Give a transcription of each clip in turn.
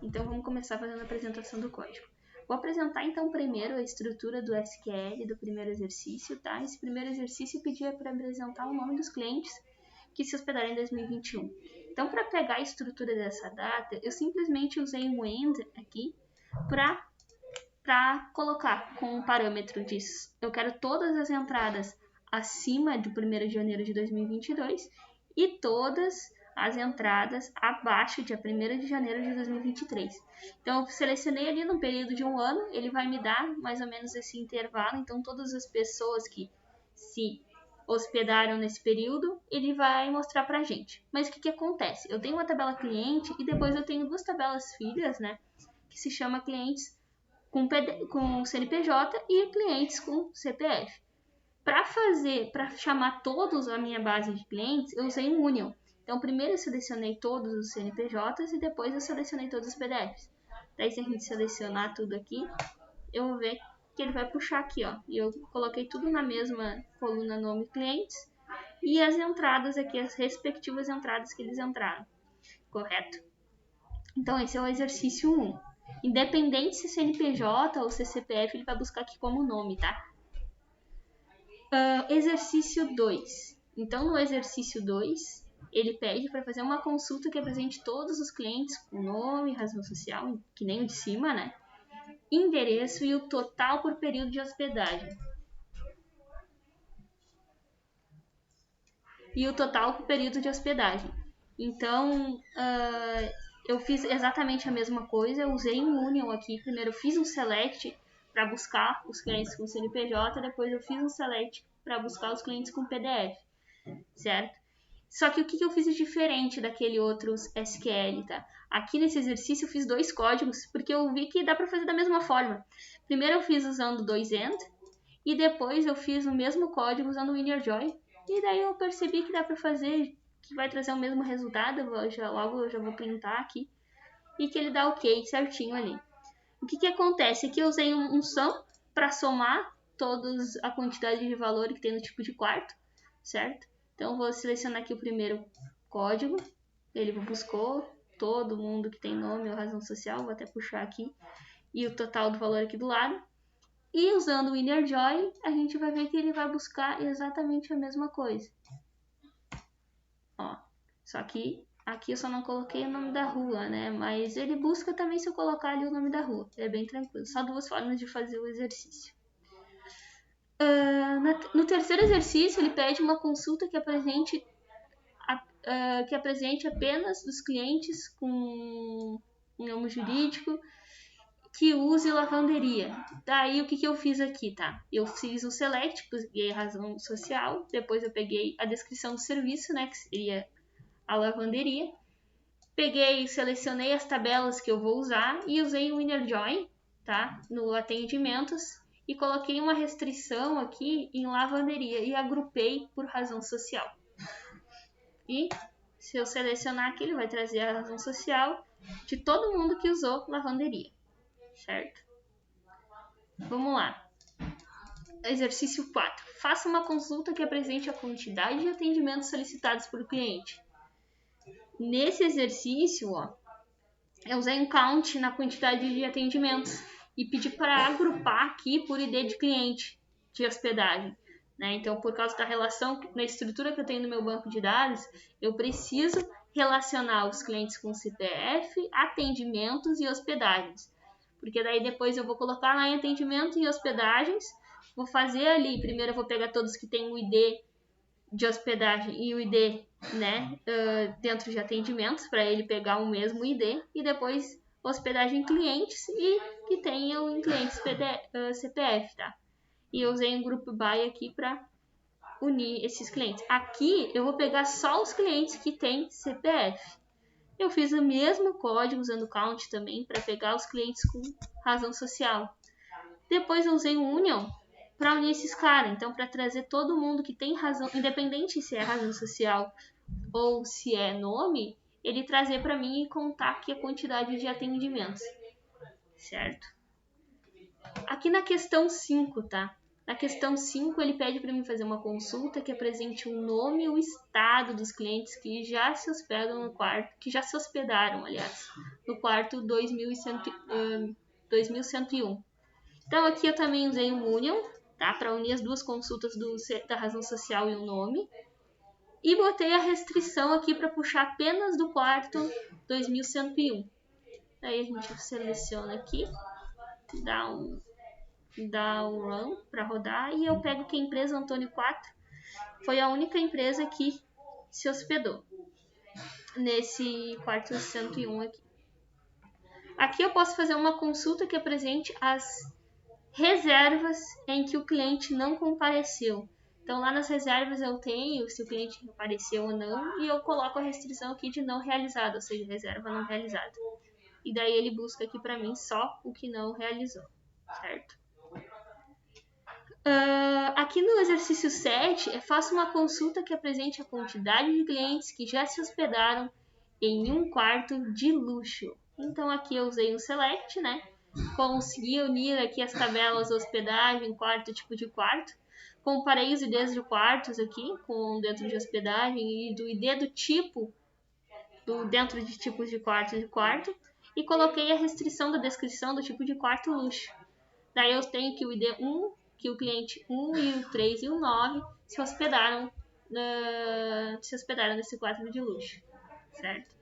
Então vamos começar fazendo a apresentação do código. Vou apresentar então primeiro a estrutura do SQL do primeiro exercício, tá? Esse primeiro exercício pedia para apresentar o nome dos clientes que se hospedaram em 2021. Então, para pegar a estrutura dessa data, eu simplesmente usei um AND aqui para colocar com o parâmetro de eu quero todas as entradas acima de 1º de janeiro de 2022 e todas as entradas abaixo de 1º de janeiro de 2023. Então, eu selecionei ali no período de um ano, ele vai me dar mais ou menos esse intervalo. Então, todas as pessoas que se hospedaram nesse período, ele vai mostrar pra gente. Mas o que acontece? Eu tenho uma tabela cliente e depois eu tenho duas tabelas filhas, né? Que se chama clientes com CNPJ e clientes com CPF. Para chamar todos a minha base de clientes, eu usei um Union. Então, primeiro eu selecionei todos os CNPJs e depois eu selecionei todos os PDFs. Daí, se a gente selecionar tudo aqui, eu vou ver que ele vai puxar aqui, ó. E eu coloquei tudo na mesma coluna nome clientes e as entradas aqui, as respectivas entradas que eles entraram. Correto? Então, esse é o exercício 1. Independente se CNPJ ou se CPF, ele vai buscar aqui como nome, tá? Exercício 2. Então, no exercício 2, ele pede para fazer uma consulta que apresente todos os clientes com nome, razão social, que nem o de cima, né? Endereço e o total por período de hospedagem. Então, eu fiz exatamente a mesma coisa. Eu usei um Union aqui. Primeiro eu fiz um select para buscar os clientes com CNPJ, depois eu fiz um select para buscar os clientes com PDF, certo? Só que o que eu fiz de diferente daquele outro SQL, tá? Aqui nesse exercício eu fiz dois códigos, porque eu vi que dá para fazer da mesma forma. Primeiro eu fiz usando 2AND, e depois eu fiz o mesmo código usando o InnerJoin, e daí eu percebi que dá para fazer, que vai trazer o mesmo resultado. Logo eu já vou printar aqui, e que ele dá ok certinho ali. O que acontece? Aqui eu usei um sum para somar todos a quantidade de valor que tem no tipo de quarto, certo? Então, vou selecionar aqui o primeiro código. Ele buscou todo mundo que tem nome ou razão social. Vou até puxar aqui. E o total do valor aqui do lado. E usando o InnerJoin, a gente vai ver que ele vai buscar exatamente a mesma coisa. Ó, só que aqui eu só não coloquei o nome da rua, né? Mas ele busca também se eu colocar ali o nome da rua. É bem tranquilo. Só duas formas de fazer o exercício. No terceiro exercício, ele pede uma consulta que apresente apenas dos clientes com nome jurídico que use lavanderia. Daí, o que eu fiz aqui, tá? Eu fiz um select, peguei a razão social, depois eu peguei a descrição do serviço, né, que seria a lavanderia. Selecionei as tabelas que eu vou usar e usei o InnerJoin, tá? No atendimentos, e coloquei uma restrição aqui em lavanderia e agrupei por razão social. E se eu selecionar aqui, ele vai trazer a razão social de todo mundo que usou lavanderia, certo? Vamos lá. Exercício 4. Faça uma consulta que apresente a quantidade de atendimentos solicitados por cliente. Nesse exercício, ó, eu usei um count na quantidade de atendimentos e pedi para agrupar aqui por ID de cliente de hospedagem, né? Então, por causa da relação, na estrutura que eu tenho no meu banco de dados, eu preciso relacionar os clientes com CPF, atendimentos e hospedagens. Porque daí depois eu vou colocar lá em atendimento e hospedagens, vou fazer ali, primeiro eu vou pegar todos que tem o ID de hospedagem e o ID, né, dentro de atendimentos, para ele pegar o mesmo ID, e depois hospedagem clientes e que tenham em clientes CPF, tá? E eu usei um group by aqui para unir esses clientes. Aqui eu vou pegar só os clientes que têm CPF. Eu fiz o mesmo código usando count também para pegar os clientes com razão social. Depois eu usei um union para unir esses caras. Então, para trazer todo mundo que tem razão, independente se é razão social ou se é nome, ele trazer para mim e contar aqui a quantidade de atendimentos, certo? Aqui na questão 5, tá? Na questão 5, ele pede para mim fazer uma consulta que apresente o nome e o estado dos clientes que já se hospedam no quarto, que já se hospedaram, aliás, no quarto 2101. Então aqui eu também usei o Munion, tá, para unir as duas consultas da razão social e o nome. E botei a restrição aqui para puxar apenas do quarto 2101. Aí a gente seleciona aqui, dá um run para rodar e eu pego que a empresa Antônio 4 foi a única empresa que se hospedou nesse quarto 101 aqui. Aqui eu posso fazer uma consulta que apresente as reservas em que o cliente não compareceu. Então lá nas reservas eu tenho se o cliente apareceu ou não e eu coloco a restrição aqui de não realizado, ou seja, reserva não realizada. E daí ele busca aqui para mim só o que não realizou, certo? Aqui no exercício 7, eu faço uma consulta que apresente a quantidade de clientes que já se hospedaram em um quarto de luxo. Então aqui eu usei um select, né? Consegui unir aqui as tabelas hospedagem, quarto, tipo de quarto. Comparei os IDs de quartos aqui com dentro de hospedagem e do ID do tipo dentro de tipos de quarto e coloquei a restrição da descrição do tipo de quarto luxo. Daí eu tenho que o ID 1, que o cliente 1 e o 3 e o 9 se hospedaram nesse quarto de luxo, certo?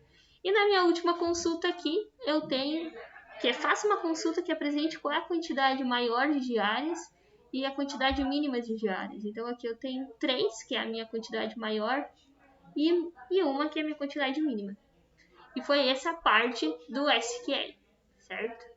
E na minha última consulta aqui, eu tenho que faça uma consulta que apresente qual é a quantidade maior de diárias e a quantidade mínima de diárias. Então aqui eu tenho 3, que é a minha quantidade maior, e uma que é a minha quantidade mínima. E foi essa parte do SQL, certo?